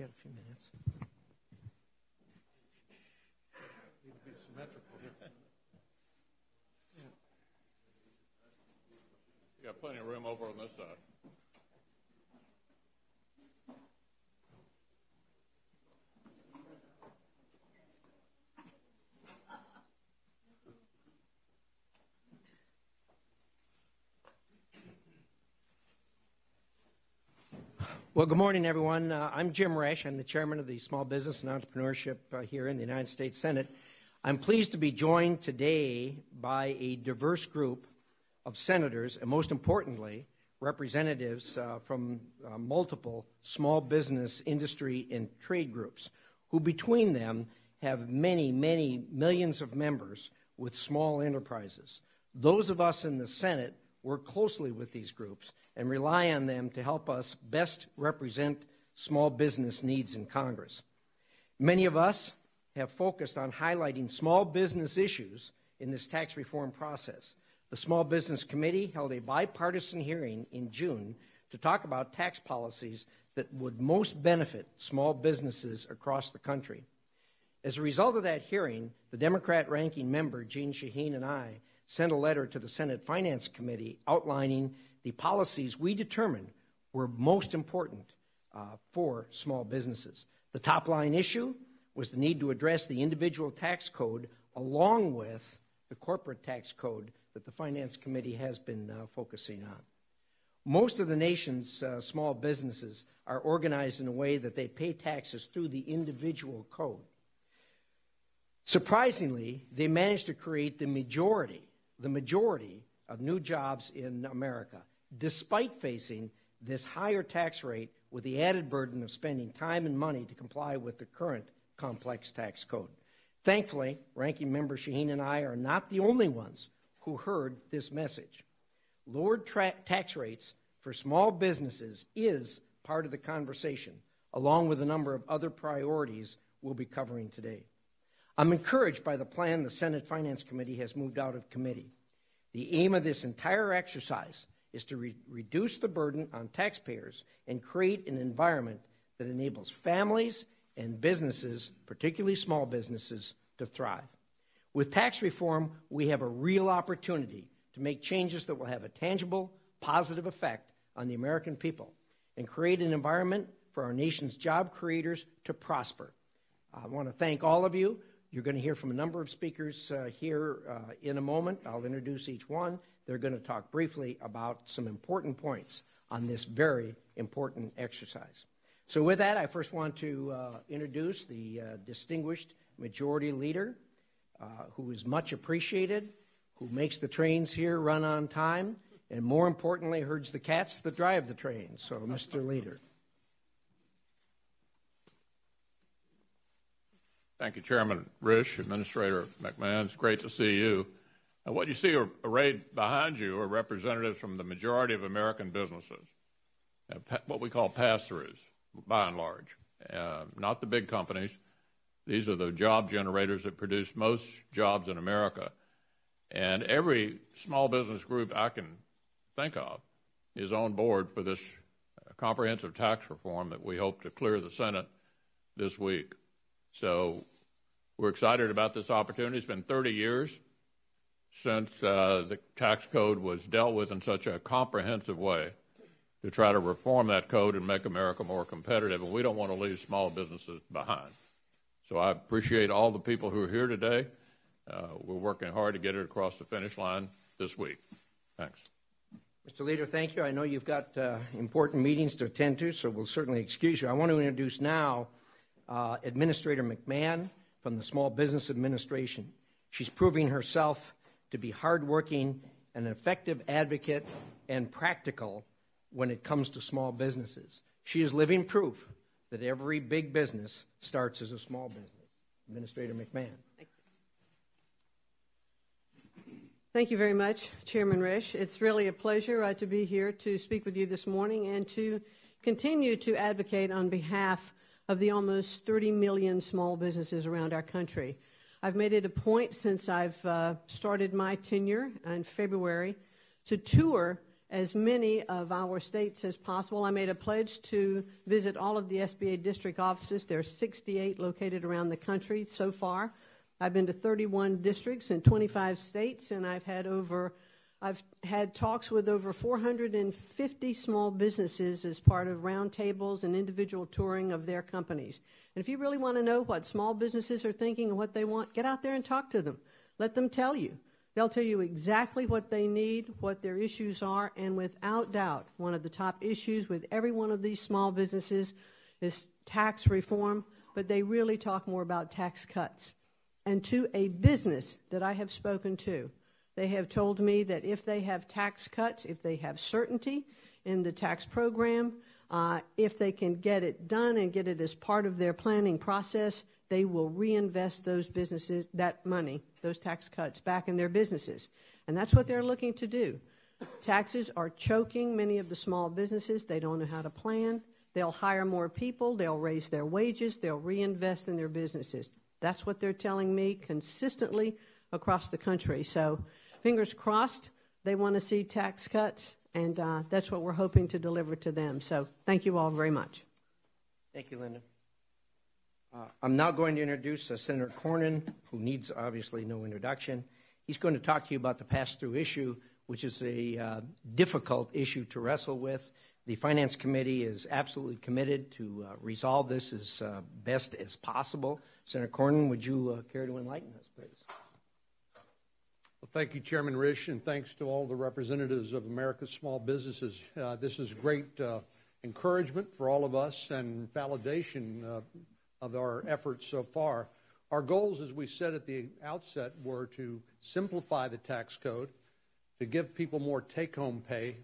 got a few minutes. You got plenty of room over on this side. Well, good morning, everyone. I'm Jim Resch. I'm the chairman of the Small Business and Entrepreneurship here in the United States Senate. I'm pleased to be joined today by a diverse group of senators, and most importantly, representatives from multiple small business, industry, and trade groups, who between them have many, many millions of members with small enterprises. Those of us in the Senate work closely with these groups and rely on them to help us best represent small business needs in Congress. Many of us have focused on highlighting small business issues in this tax reform process. The Small Business Committee held a bipartisan hearing in June to talk about tax policies that would most benefit small businesses across the country. As a result of that hearing, the Democrat ranking member, Jeanne Shaheen, and I sent a letter to the Senate Finance Committee outlining the policies we determined were most important for small businesses. The top line issue was the need to address the individual tax code along with the corporate tax code that the Finance Committee has been focusing on. Most of the nation's small businesses are organized in a way that they pay taxes through the individual code. Surprisingly, they managed to create the majority of new jobs in America, despite facing this higher tax rate with the added burden of spending time and money to comply with the current complex tax code. Thankfully, Ranking Member Shaheen and I are not the only ones who heard this message. Lowered tax rates for small businesses is part of the conversation, along with a number of other priorities we'll be covering today. I'm encouraged by the plan the Senate Finance Committee has moved out of committee. The aim of this entire exercise is to reduce the burden on taxpayers and create an environment that enables families and businesses, particularly small businesses, to thrive. With tax reform, we have a real opportunity to make changes that will have a tangible, positive effect on the American people and create an environment for our nation's job creators to prosper. I want to thank all of you. You're going to hear from a number of speakers here in a moment. I'll introduce each one. They're going to talk briefly about some important points on this very important exercise. So with that, I first want to introduce the distinguished majority leader, who is much appreciated, who makes the trains here run on time, and more importantly, herds the cats that drive the trains. So, Mr. Leader. Thank you, Chairman Risch, Administrator McMahon. It's great to see you. And what you see arrayed behind you are representatives from the majority of American businesses, what we call pass-throughs, by and large. Not the big companies. These are the job generators that produce most jobs in America. And every small business group I can think of is on board for this comprehensive tax reform that we hope to clear the Senate this week. So we're excited about this opportunity. It's been 30 years since the tax code was dealt with in such a comprehensive way to try to reform that code and make America more competitive, and we don't want to leave small businesses behind. So I appreciate all the people who are here today. We're working hard to get it across the finish line this week. Thanks. Mr. Leader, thank you. I know you've got important meetings to attend to, so we'll certainly excuse you. I want to introduce now Administrator McMahon from the Small Business Administration. She's proving herself to be hardworking, an effective advocate, and practical when it comes to small businesses. She is living proof that every big business starts as a small business. Administrator McMahon. Thank you very much, Chairman Risch. It's really a pleasure to be here to speak with you this morning and to continue to advocate on behalf of the almost 30 million small businesses around our country. I've made it a point since I've started my tenure in February to tour as many of our states as possible. I made a pledge to visit all of the SBA district offices. There are 68 located around the country so far. I've been to 31 districts in 25 states, and I've had talks with over 450 small businesses as part of roundtables and individual touring of their companies. And if you really want to know what small businesses are thinking and what they want, get out there and talk to them. Let them tell you. They'll tell you exactly what they need, what their issues are, and without doubt, one of the top issues with every one of these small businesses is tax reform, but they really talk more about tax cuts. And to a business that I have spoken to, they have told me that if they have tax cuts, if they have certainty in the tax program, if they can get it done and get it as part of their planning process, they will reinvest those businesses, that money, those tax cuts, back in their businesses. And that's what they're looking to do. Taxes are choking many of the small businesses. They don't know how to plan. They'll hire more people. They'll raise their wages. They'll reinvest in their businesses. That's what they're telling me consistently across the country. So fingers crossed, they want to see tax cuts, and that's what we're hoping to deliver to them. So thank you all very much. Thank you, Linda. I'm now going to introduce Senator Cornyn, who needs obviously no introduction. He's going to talk to you about the pass-through issue, which is a difficult issue to wrestle with. The Finance Committee is absolutely committed to resolve this as best as possible. Senator Cornyn, would you care to enlighten us, please? Well, thank you, Chairman Risch, and thanks to all the representatives of America's small businesses. This is great encouragement for all of us and validation of our efforts so far. Our goals, as we said at the outset, were to simplify the tax code, to give people more take-home pay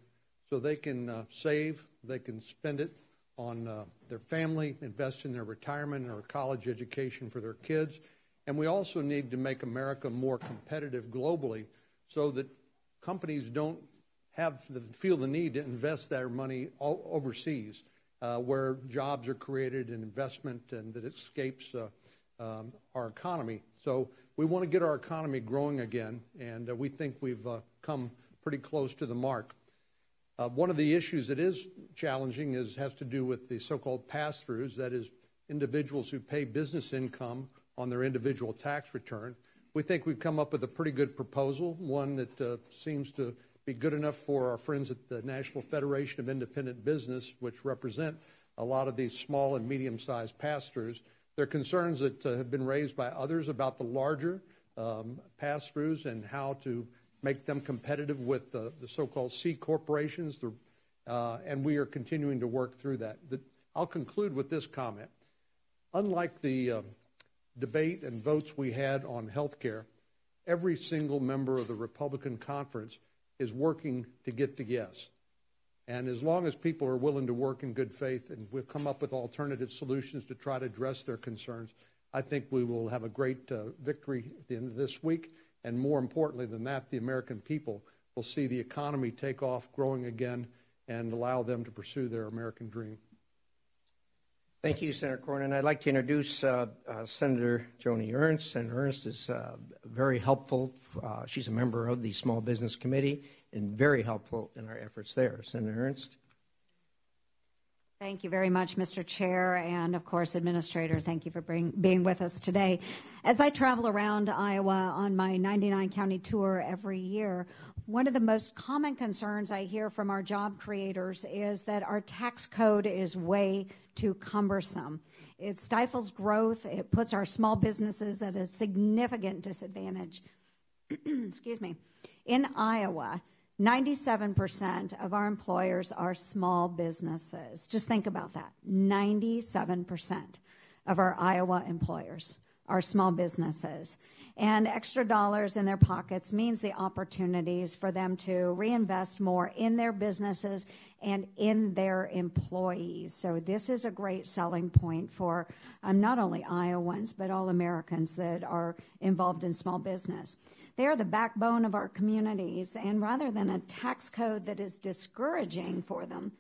so they can save, they can spend it on their family, invest in their retirement or college education for their kids. And we also need to make America more competitive globally so that companies don't feel the need to invest their money overseas, where jobs are created and investment, and that it escapes our economy. So we want to get our economy growing again, and we think we've come pretty close to the mark. One of the issues that is challenging has to do with the so-called pass-throughs, that is, individuals who pay business income on their individual tax return. We think we've come up with a pretty good proposal, one that seems to be good enough for our friends at the National Federation of Independent Business, which represent a lot of these small and medium-sized pass-throughs. There are concerns that have been raised by others about the larger pass-throughs and how to make them competitive with the so-called C corporations, and we are continuing to work through that. I'll conclude with this comment. Unlike the debate and votes we had on health care, every single member of the Republican conference is working to get to yes. And as long as people are willing to work in good faith and we'll come up with alternative solutions to try to address their concerns, I think we will have a great victory at the end of this week. And more importantly than that, the American people will see the economy take off, growing again, and allow them to pursue their American dream. Thank you, Senator Cornyn. I'd like to introduce Senator Joni Ernst. Senator Ernst is very helpful. She's a member of the Small Business Committee and very helpful in our efforts there. Senator Ernst. Thank you very much, Mr. Chair, and of course, Administrator, thank you for being with us today. As I travel around Iowa on my 99-county tour every year, one of the most common concerns I hear from our job creators is that our tax code is way too cumbersome. It stifles growth. It puts our small businesses at a significant disadvantage. Excuse me. In Iowa, 97% of our employers are small businesses. Just think about that. 97% of our Iowa employers are small businesses. And extra dollars in their pockets means the opportunities for them to reinvest more in their businesses and in their employees. So this is a great selling point for not only Iowans, but all Americans that are involved in small business. They are the backbone of our communities, and rather than a tax code that is discouraging for them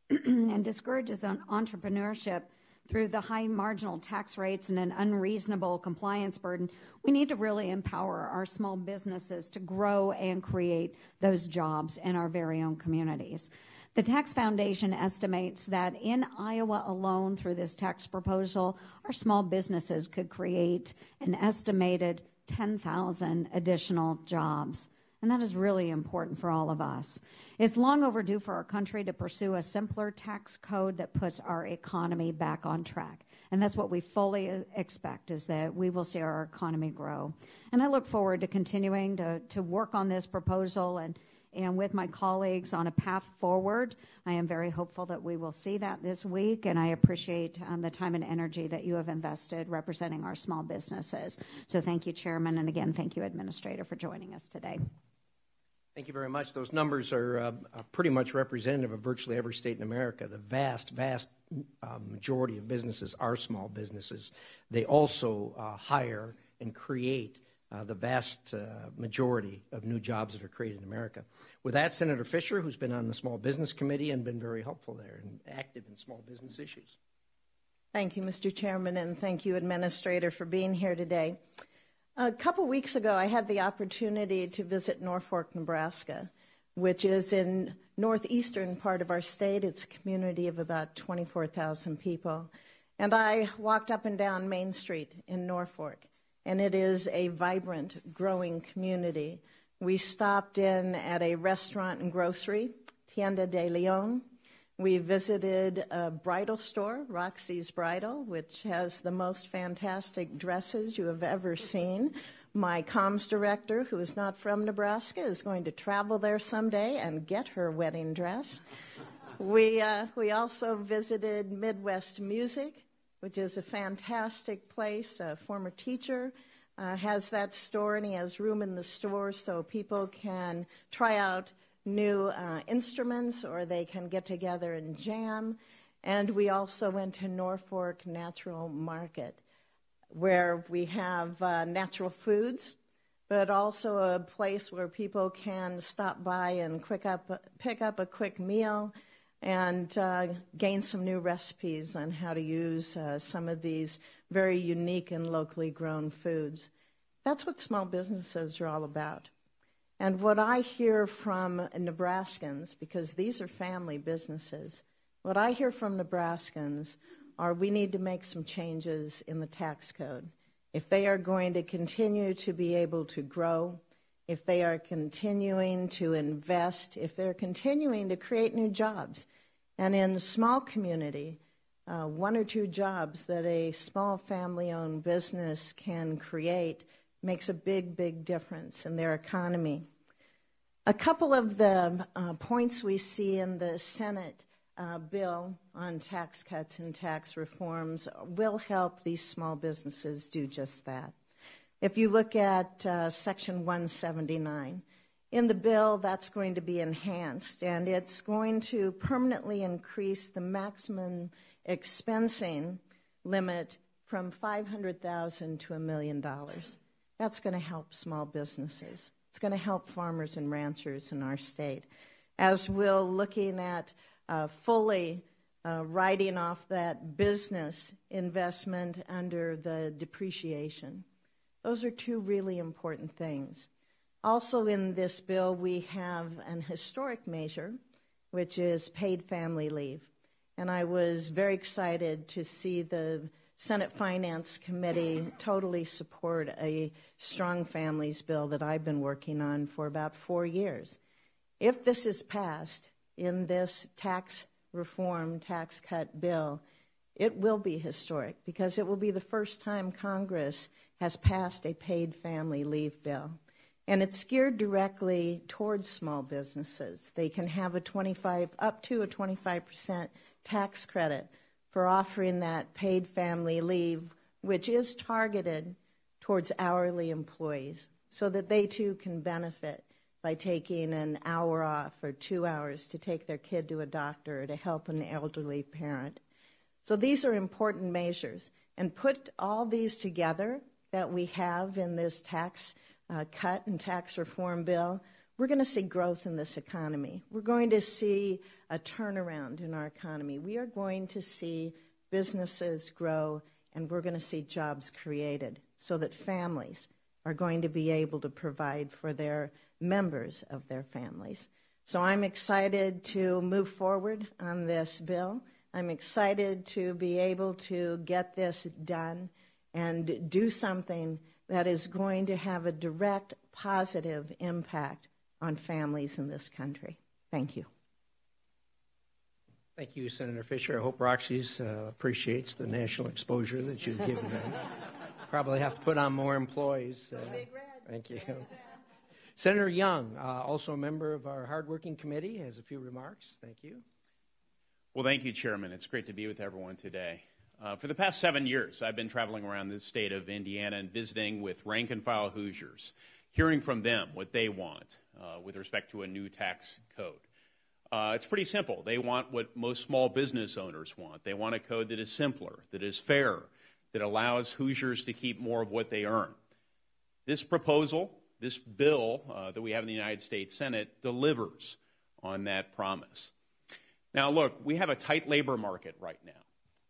and discourages on entrepreneurship, through the high marginal tax rates and an unreasonable compliance burden, we need to really empower our small businesses to grow and create those jobs in our very own communities. The Tax Foundation estimates that in Iowa alone, through this tax proposal, our small businesses could create an estimated 10,000 additional jobs. And that is really important for all of us. It's long overdue for our country to pursue a simpler tax code that puts our economy back on track. And that's what we fully expect, is that we will see our economy grow. And I look forward to continuing to work on this proposal and with my colleagues on a path forward. I am very hopeful that we will see that this week, and I appreciate the time and energy that you have invested representing our small businesses. So thank you, Chairman, and again, thank you, Administrator, for joining us today. Thank you very much. Those numbers are pretty much representative of virtually every state in America. The vast majority of businesses are small businesses. They also hire and create the vast majority of new jobs that are created in America. With that, Senator Fisher, who's been on the Small Business Committee and been very helpful there and active in small business issues. Thank you, Mr. Chairman, and thank you, Administrator, for being here today. A couple weeks ago, I had the opportunity to visit Norfolk, Nebraska, which is in northeastern part of our state. It's a community of about 24,000 people. And I walked up and down Main Street in Norfolk, and it is a vibrant, growing community. We stopped in at a restaurant and grocery, Tienda de Leon. We visited a bridal store, Roxy's Bridal, which has the most fantastic dresses you have ever seen. My comms director, who is not from Nebraska, is going to travel there someday and get her wedding dress. We also visited Midwest Music, which is a fantastic place. A former teacher has that store, and he has room in the store so people can try out new instruments, or they can get together and jam. And we also went to Norfolk Natural Market, where we have natural foods, but also a place where people can stop by and pick up a quick meal and gain some new recipes on how to use some of these very unique and locally grown foods. That's what small businesses are all about. And what I hear from Nebraskans, because these are family businesses, what I hear from Nebraskans are we need to make some changes in the tax code. If they are going to continue to be able to grow, if they are continuing to invest, if they're continuing to create new jobs. And in a small community, 1 or 2 jobs that a small family-owned business can create makes a big, big difference in their economy. A couple of the points we see in the Senate bill on tax cuts and tax reforms will help these small businesses do just that. If you look at Section 179, in the bill, that's going to be enhanced, and it's going to permanently increase the maximum expensing limit from $500,000 to $1 million. That's going to help small businesses. It's going to help farmers and ranchers in our state, as we're looking at fully writing off that business investment under the depreciation. Those are 2 really important things. Also in this bill, we have an historic measure, which is paid family leave. And I was very excited to see the Senate Finance Committee totally support a strong families bill that I've been working on for about 4 years. If this is passed in this tax reform, tax cut bill, it will be historic because it will be the first time Congress has passed a paid family leave bill. And it's geared directly towards small businesses. They can have up to a 25% tax credit for offering that paid family leave, which is targeted towards hourly employees, so that they too can benefit by taking an hour off or 2 hours to take their kid to a doctor or to help an elderly parent. So these are important measures. And put all these together that we have in this tax cut and tax reform bill, we're going to see growth in this economy. We're going to see a turnaround in our economy. We are going to see businesses grow, and we're going to see jobs created so that families are going to be able to provide for their members of their families. So I'm excited to move forward on this bill. I'm excited to be able to get this done and do something that is going to have a direct positive impact on families in this country. Thank you. Thank you, Senator Fisher. I hope Roxy's appreciates the national exposure that you've given them. Probably have to put on more employees. Thank you. Senator Young, also a member of our hardworking committee, has a few remarks. Thank you. Well, thank you, Chairman. It's great to be with everyone today. For the past 7 years, I've been traveling around the state of Indiana and visiting with rank-and-file Hoosiers, hearing from them what they want with respect to a new tax code. It's pretty simple. They want what most small business owners want. They want a code that is simpler, that is fair, that allows Hoosiers to keep more of what they earn. This proposal, this bill that we have in the United States Senate delivers on that promise. Now, look, we have a tight labor market right now.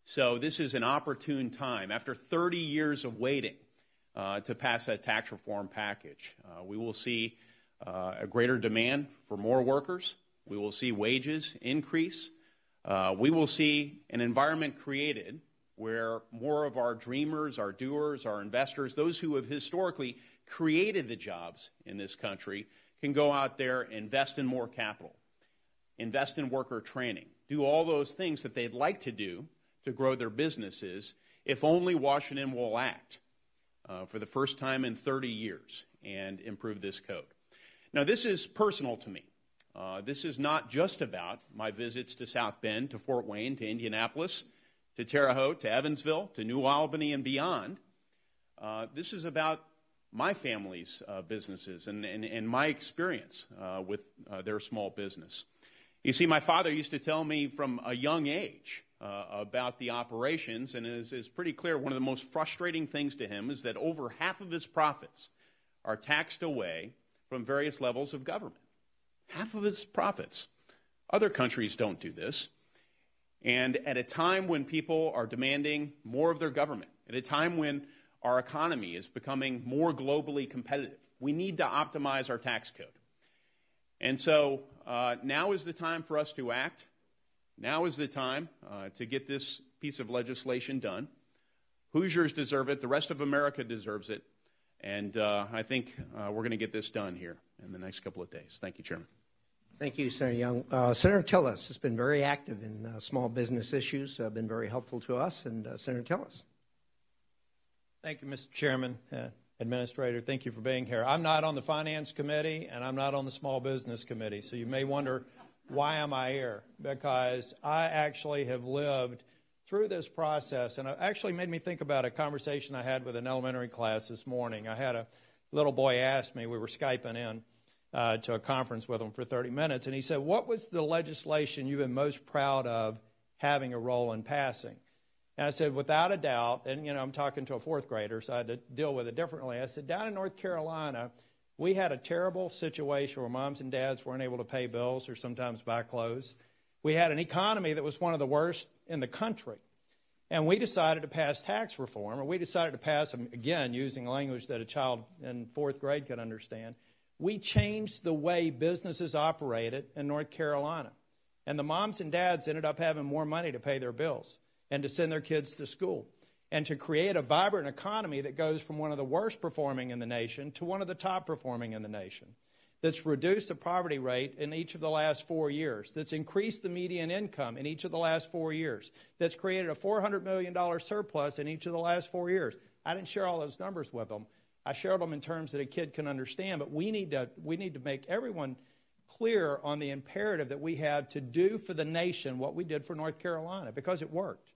So this is an opportune time, after 30 years of waiting, to pass a tax reform package. We will see a greater demand for more workers. We will see wages increase. We will see an environment created where more of our dreamers, our doers, our investors, those who have historically created the jobs in this country, can go out there, invest in more capital, invest in worker training, do all those things that they'd like to do to grow their businesses, if only Washington will act for the first time in 30 years and improve this code. Now, this is personal to me. This is not just about my visits to South Bend, to Fort Wayne, to Indianapolis, to Terre Haute, to Evansville, to New Albany, and beyond. This is about my family's businesses and my experience with their small business. You see, my father used to tell me from a young age about the operations, and it is pretty clear one of the most frustrating things to him is that over half of his profits are taxed away from various levels of government. Half of his profits. Other countries don't do this. And at a time when people are demanding more of their government, at a time when our economy is becoming more globally competitive, we need to optimize our tax code. And so now is the time for us to act. Now is the time to get this piece of legislation done. Hoosiers deserve it. The rest of America deserves it. And I think we're going to get this done here in the next couple of days. Thank you, Chairman. Thank you, Senator Young. Senator Tillis has been very active in small business issues, been very helpful to us. And Senator Tillis. Thank you, Mr. Chairman. Administrator, thank you for being here. I'm not on the Finance Committee, and I'm not on the Small Business Committee, so you may wonder, why am I here? Because I actually have lived through this process, and it actually made me think about a conversation I had with an elementary class this morning. I had a little boy ask me, we were Skyping in to a conference with him for 30 minutes, and he said, what was the legislation you've been most proud of having a role in passing? And I said, without a doubt, and, you know, I'm talking to a fourth grader, so I had to deal with it differently. I said, down in North Carolina, we had a terrible situation where moms and dads weren't able to pay bills or sometimes buy clothes. We had an economy that was one of the worst in the country. And we decided to pass tax reform, or we decided to pass, again, using language that a child in fourth grade could understand. We changed the way businesses operated in North Carolina. And the moms and dads ended up having more money to pay their bills and to send their kids to school, and to create a vibrant economy that goes from one of the worst performing in the nation to one of the top performing in the nation, that's reduced the poverty rate in each of the last 4 years, that's increased the median income in each of the last 4 years, that's created a $400 million surplus in each of the last 4 years. I didn't share all those numbers with them. I shared them in terms that a kid can understand, but we need to make everyone clear on the imperative that we have to do for the nation what we did for North Carolina, because it worked.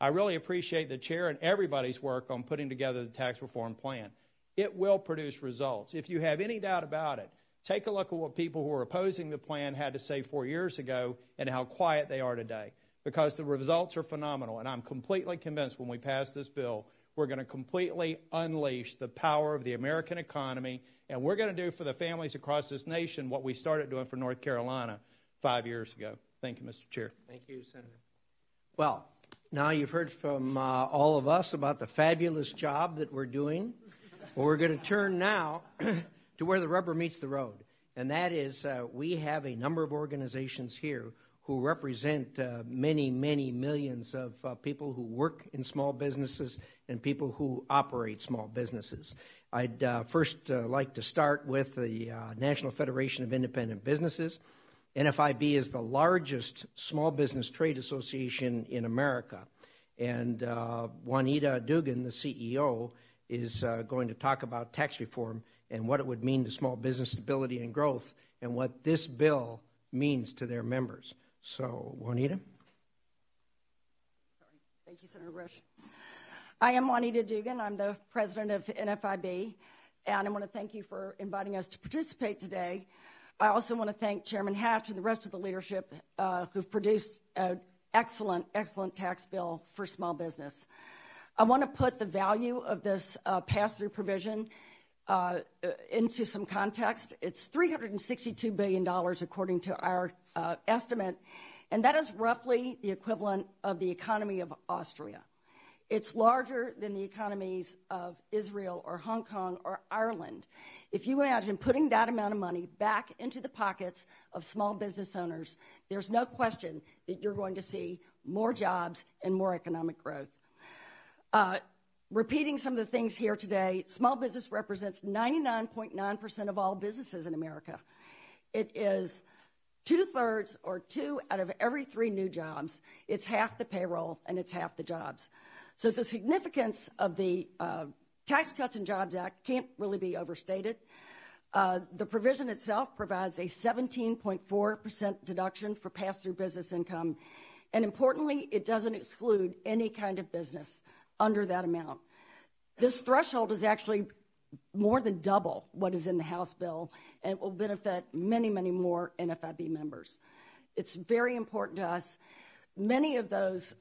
I really appreciate the chair and everybody's work on putting together the tax reform plan. It will produce results. If you have any doubt about it, take a look at what people who were opposing the plan had to say 4 years ago and how quiet they are today, because the results are phenomenal. And I'm completely convinced when we pass this bill, we're going to completely unleash the power of the American economy, and we're going to do for the families across this nation what we started doing for North Carolina 5 years ago. Thank you, Mr. Chair. Thank you, Senator. Well, Now you've heard from all of us about the fabulous job that we're doing. Well, we're going to turn now to where the rubber meets the road, and that is we have a number of organizations here who represent many, many millions of people who work in small businesses and people who operate small businesses. I'd first like to start with the National Federation of Independent Businesses. NFIB is the largest small business trade association in America, and Juanita Dugan, the CEO, is going to talk about tax reform and what it would mean to small business stability and growth and what this bill means to their members. So, Juanita? Thank you, Senator Risch. I am Juanita Dugan. I'm the president of NFIB, and I want to thank you for inviting us to participate today. I also want to thank Chairman Hatch and the rest of the leadership who've produced an excellent, excellent tax bill for small business. I want to put the value of this pass-through provision into some context. It's $362 billion according to our estimate, and that is roughly the equivalent of the economy of Austria. It's larger than the economies of Israel or Hong Kong or Ireland. If you imagine putting that amount of money back into the pockets of small business owners, there's no question that you're going to see more jobs and more economic growth. Repeating some of the things here today, small business represents 99.9% of all businesses in America. It is 2/3 or 2 out of every 3 new jobs. It's half the payroll and it's half the jobs. So the significance of the Tax Cuts and Jobs Act can't really be overstated. The provision itself provides a 17.4% deduction for pass-through business income. And importantly, it doesn't exclude any kind of business under that amount. This threshold is actually more than double what is in the House bill, and it will benefit many, many more NFIB members. It's very important to us. Many of those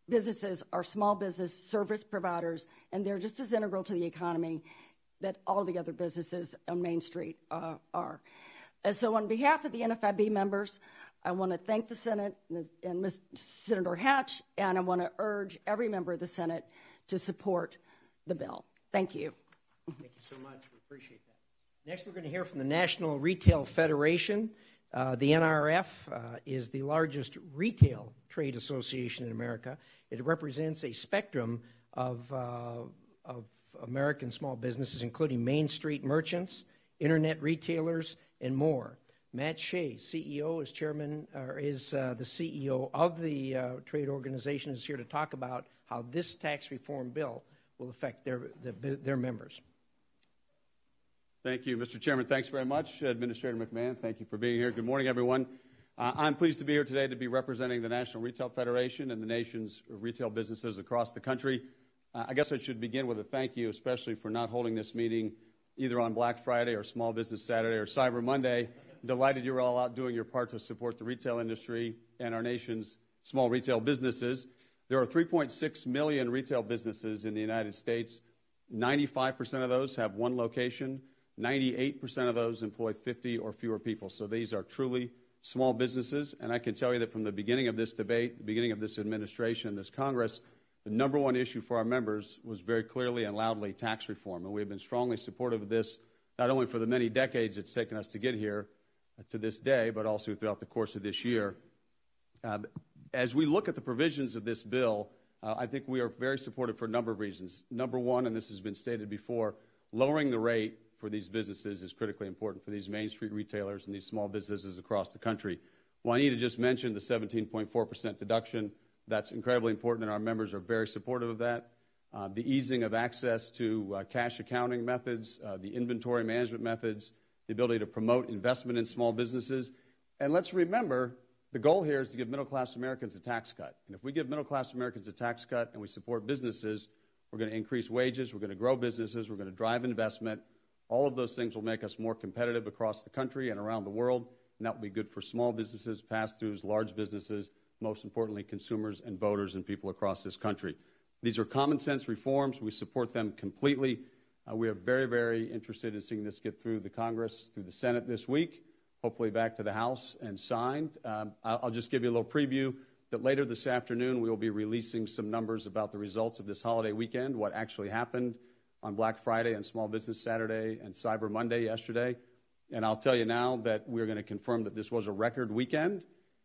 businesses are small business service providers, and they're just as integral to the economy that all the other businesses on Main Street are. And so on behalf of the NFIB members, I want to thank the Senate and Senator Hatch, and I want to urge every member of the Senate to support the bill. Thank you. Thank you so much. We appreciate that. Next, we're going to hear from the National Retail Federation. The NRF is the largest retail trade association in America. It represents a spectrum of American small businesses, including Main Street merchants, internet retailers, and more. Matt Shea, CEO, is chairman, or is the CEO of the trade organization, is here to talk about how this tax reform bill will affect their members. Thank you, Mr. Chairman. Thanks very much. Administrator McMahon, thank you for being here. Good morning, everyone. I'm pleased to be here today to be representing the National Retail Federation and the nation's retail businesses across the country. I guess I should begin with a thank you, especially for not holding this meeting either on Black Friday or Small Business Saturday or Cyber Monday. Delighted you're all out doing your part to support the retail industry and our nation's small retail businesses. There are 3.6 million retail businesses in the United States. 95% of those have one location. 98% of those employ 50 or fewer people. So these are truly small businesses. And I can tell you that from the beginning of this debate, the beginning of this administration, this Congress, the number one issue for our members was very clearly and loudly tax reform. And we have been strongly supportive of this, not only for the many decades it's taken us to get here to this day, but also throughout the course of this year. As we look at the provisions of this bill, I think we are very supportive for a number of reasons. Number one, and this has been stated before, lowering the rate for these businesses is critically important for these Main Street retailers and these small businesses across the country. Juanita just mentioned the 17.4% deduction. That's incredibly important, and our members are very supportive of that. The easing of access to cash accounting methods, the inventory management methods, the ability to promote investment in small businesses. And let's remember, the goal here is to give middle-class Americans a tax cut. And if we give middle-class Americans a tax cut and we support businesses, we're going to increase wages, we're going to grow businesses, we're going to drive investment. All of those things will make us more competitive across the country and around the world, and that will be good for small businesses, pass-throughs, large businesses, most importantly, consumers and voters and people across this country. These are common-sense reforms. We support them completely. We are very, very interested in seeing this get through the Congress, through the Senate this week, hopefully back to the House and signed. I'll just give you a little preview. that later this afternoon we will be releasing some numbers about the results of this holiday weekend, what actually happened on Black Friday and Small Business Saturday and Cyber Monday yesterday. And I'll tell you now that we're going to confirm that this was a record weekend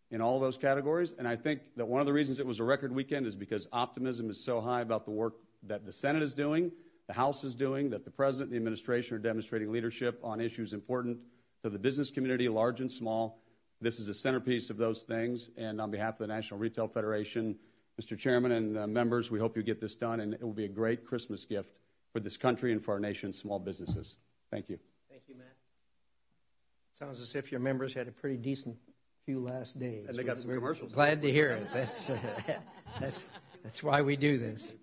in all those categories. And I think that one of the reasons it was a record weekend is because optimism is so high about the work that the Senate is doing, the House is doing, that the President and the administration are demonstrating leadership on issues important to the business community, large and small. This is a centerpiece of those things. And on behalf of the National Retail Federation, Mr. Chairman and members, we hope you get this done, and it will be a great Christmas gift for this country and for our nation's small businesses. Thank you. Thank you, Matt. Sounds as if your members had a pretty decent few last days. And they got some commercials. Glad to hear it. That's why we do this.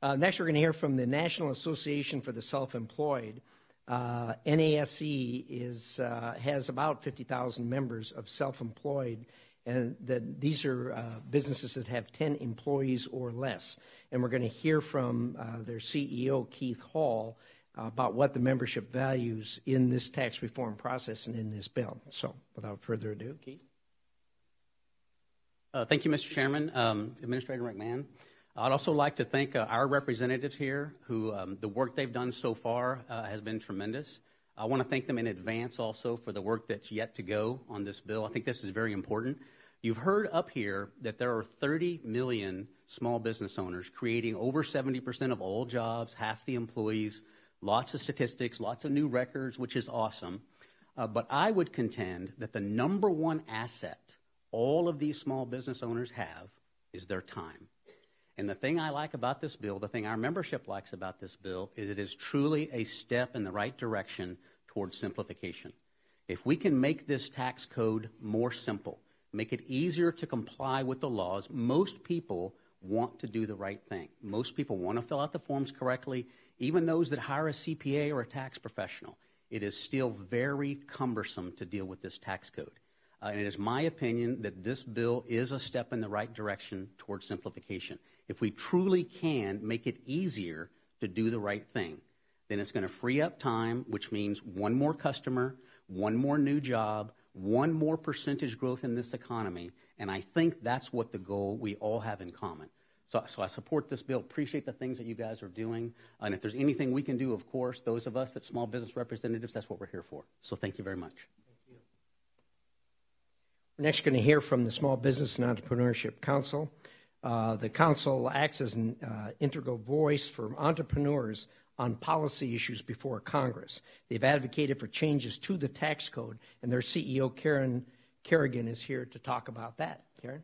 Next, we're going to hear from the National Association for the Self-Employed. NASE has about 50,000 members of self-employed, and these are businesses that have 10 employees or less. And we're going to hear from their CEO, Keith Hall, about what the membership values in this tax reform process and in this bill. So, without further ado, Keith. Thank you, Mr. Chairman. Administrator McMahon. I'd also like to thank our representatives here who the work they've done so far has been tremendous. I want to thank them in advance also for the work that's yet to go on this bill. I think this is very important. You've heard up here that there are 30 million small business owners creating over 70% of all jobs, half the employees, lots of statistics, lots of new records, which is awesome. But I would contend that the number one asset all of these small business owners have is their time. And the thing I like about this bill, the thing our membership likes about this bill, is it is truly a step in the right direction towards simplification. If we can make this tax code more simple, make it easier to comply with the laws, most people want to do the right thing. Most people want to fill out the forms correctly, even those that hire a CPA or a tax professional. It is still very cumbersome to deal with this tax code. And it is my opinion that this bill is a step in the right direction towards simplification. If we truly can make it easier to do the right thing, then it's going to free up time, which means one more customer, one more new job, one more percentage growth in this economy. And I think that's what the goal we all have in common. So I support this bill, appreciate the things that you guys are doing. And if there's anything we can do, of course, those of us that small business representatives, that's what we're here for. So thank you very much. We're next going to hear from the Small Business and Entrepreneurship Council. The council acts as an integral voice for entrepreneurs on policy issues before Congress. They've advocated for changes to the tax code, and their CEO, Karen Kerrigan, is here to talk about that. Karen?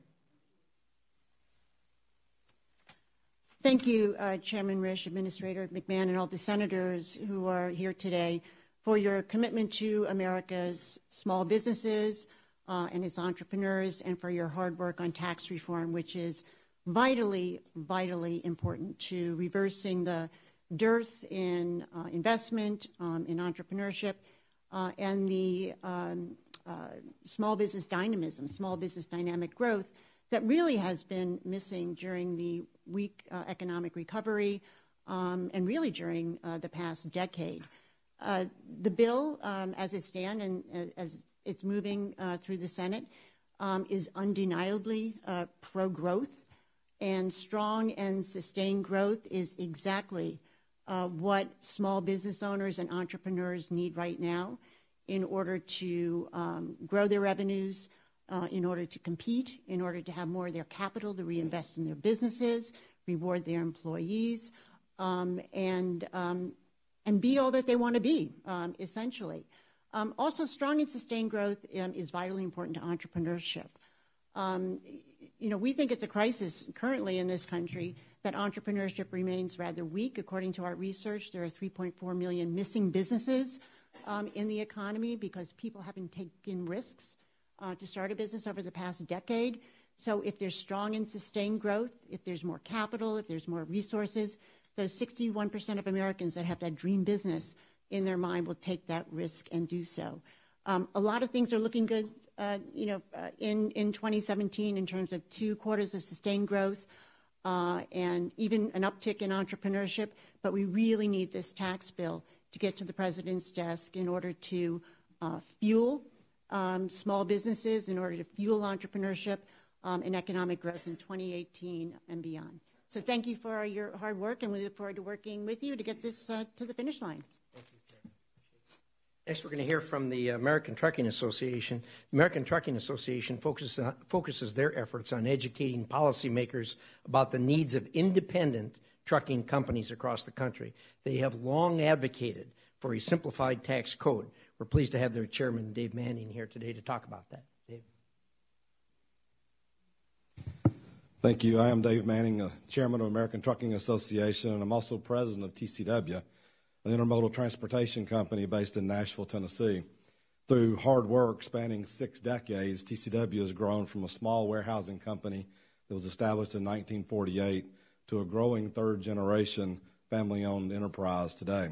Thank you, Chairman Risch, Administrator McMahon, and all the senators who are here today for your commitment to America's small businesses and its entrepreneurs, and for your hard work on tax reform, which is vitally, vitally important to reversing the dearth in investment, in entrepreneurship, and the small business dynamism, small business dynamic growth that really has been missing during the weak economic recovery and really during the past decade. The bill, as it stands and as it's moving through the Senate, is undeniably pro-growth, and strong and sustained growth is exactly what small business owners and entrepreneurs need right now in order to grow their revenues, in order to compete, in order to have more of their capital to reinvest in their businesses, reward their employees, and be all that they want to be, essentially. Also, strong and sustained growth is vitally important to entrepreneurship. We think it's a crisis currently in this country that entrepreneurship remains rather weak. According to our research, there are 3.4 million missing businesses in the economy because people haven't taken risks to start a business over the past decade. So if there's strong and sustained growth, if there's more capital, if there's more resources, those 61% of Americans that have that dream business in their mind will take that risk and do so. A lot of things are looking good, in 2017 in terms of 2 quarters of sustained growth and even an uptick in entrepreneurship. But we really need this tax bill to get to the president's desk in order to fuel small businesses, in order to fuel entrepreneurship, and economic growth in 2018 and beyond. So thank you for your hard work, and we look forward to working with you to get this to the finish line. Thank you, Chair. Next, we're going to hear from the American Trucking Association. The American Trucking Association focuses their efforts on educating policymakers about the needs of independent trucking companies across the country. They have long advocated for a simplified tax code. We're pleased to have their chairman, Dave Manning, here today to talk about that. Dave. Thank you. I am Dave Manning, chairman of American Trucking Association, and I'm also president of TCW, an intermodal transportation company based in Nashville, Tennessee. Through hard work spanning 6 decades, TCW has grown from a small warehousing company that was established in 1948 to a growing third-generation family-owned enterprise today.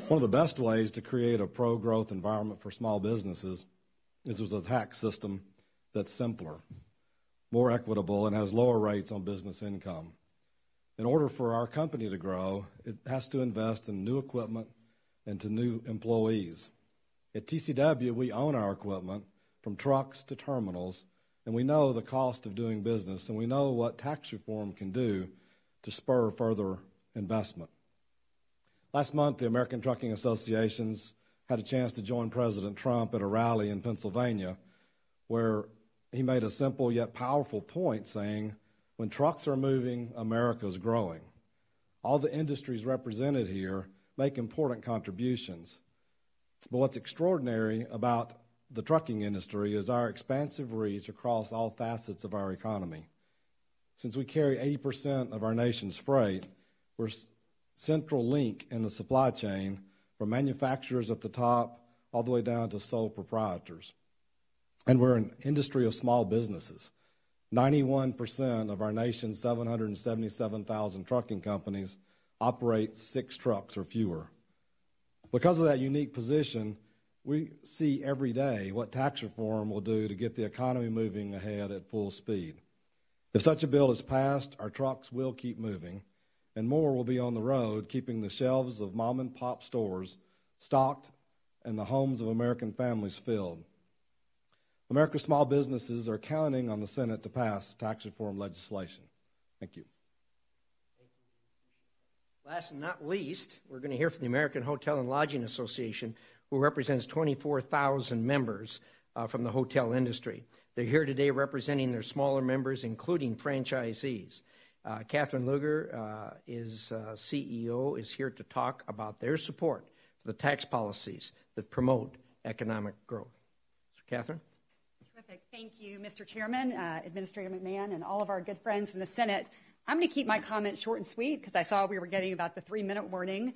One of the best ways to create a pro-growth environment for small businesses is with a tax system that's simpler, more equitable, and has lower rates on business income. In order for our company to grow, it has to invest in new equipment and to new employees. At TCW, we own our equipment from trucks to terminals, and we know the cost of doing business, and we know what tax reform can do to spur further investment. Last month, the American Trucking Associations had a chance to join President Trump at a rally in Pennsylvania where he made a simple yet powerful point saying, when trucks are moving, America's growing. All the industries represented here make important contributions. But what's extraordinary about the trucking industry is our expansive reach across all facets of our economy. Since we carry 80% of our nation's freight, we're a central link in the supply chain from manufacturers at the top all the way down to sole proprietors. And we're an industry of small businesses. 91% of our nation's 777,000 trucking companies operate 6 trucks or fewer. Because of that unique position, we see every day what tax reform will do to get the economy moving ahead at full speed. If such a bill is passed, our trucks will keep moving, and more will be on the road, keeping the shelves of mom-and-pop stores stocked and the homes of American families filled. America's small businesses are counting on the Senate to pass tax reform legislation. Thank you. Last and not least, we're going to hear from the American Hotel and Lodging Association, who represents 24,000 members from the hotel industry. They're here today representing their smaller members, including franchisees. Catherine Luger is CEO, is here to talk about their support for the tax policies that promote economic growth. So, Catherine? Terrific. Thank you, Mr. Chairman, Administrator McMahon, and all of our good friends in the Senate. I'm going to keep my comments short and sweet because I saw we were getting about the 3-minute warning.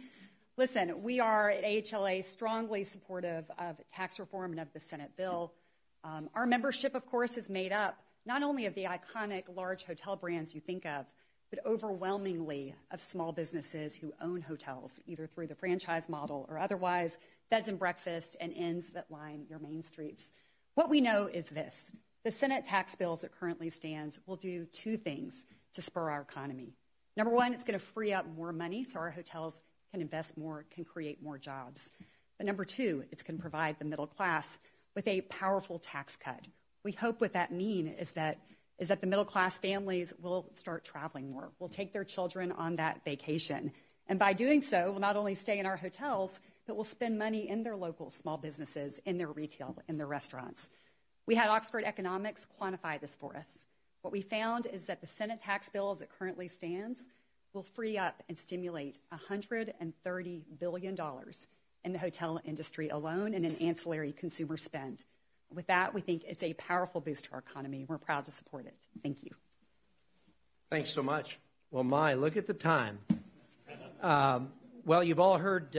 Listen, we are at AHLA strongly supportive of tax reform and of the Senate bill. Our membership, of course, is made up not only of the iconic large hotel brands you think of, but overwhelmingly of small businesses who own hotels, either through the franchise model or otherwise, beds and breakfast and inns that line your main streets. What we know is this. The Senate tax bill as it currently stands will do 2 things to spur our economy. Number one, it's going to free up more money so our hotels can invest more, can create more jobs. But number 2, it's going to provide the middle class with a powerful tax cut. We hope what that means is that the middle class families will start traveling more, will take their children on that vacation. And by doing so, will not only stay in our hotels, but will spend money in their local small businesses, in their retail, in their restaurants. We had Oxford Economics quantify this for us. What we found is that the Senate tax bill as it currently stands will free up and stimulate $130 billion in the hotel industry alone and in ancillary consumer spend. With that, we think it's a powerful boost to our economy. We're proud to support it. Thank you. Thanks so much. Well, my, look at the time. Well, you've all heard,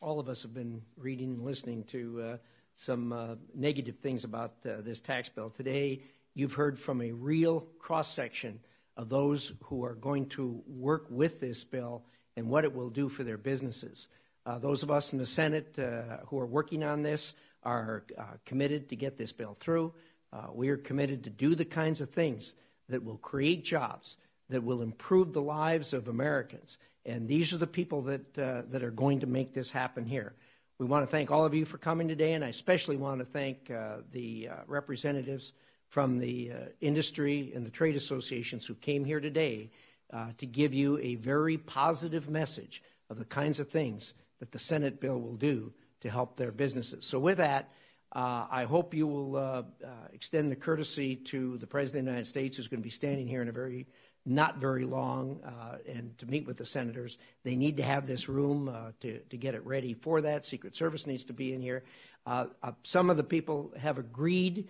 all of us have been reading and listening to some negative things about this tax bill. Today, you've heard from a real cross-section of those who are going to work with this bill and what it will do for their businesses. Those of us in the Senate who are working on this are committed to get this bill through. We are committed to do the kinds of things that will create jobs, that will improve the lives of Americans. And these are the people that are going to make this happen here. We want to thank all of you for coming today, and I especially want to thank the representatives from the industry and the trade associations who came here today to give you a very positive message of the kinds of things that the Senate bill will do to help their businesses. So with that, I hope you will extend the courtesy to the President of the United States, who's going to be standing here in a not very long, and to meet with the senators. They need to have this room to get it ready for that. Secret Service needs to be in here. Some of the people have agreed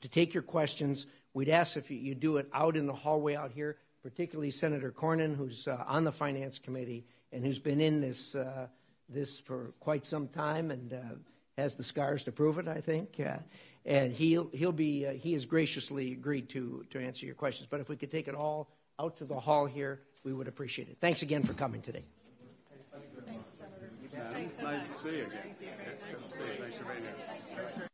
to take your questions. We'd ask if you do it out in the hallway out here, particularly Senator Cornyn, who's on the Finance Committee and who's been in this for quite some time and has the scars to prove it, I think. And he has graciously agreed to answer your questions. But if we could take it all out to the hall here, we would appreciate it. Thanks again for coming today. Thanks, Senator. Nice to see you again. Good to see you. Thanks for being here.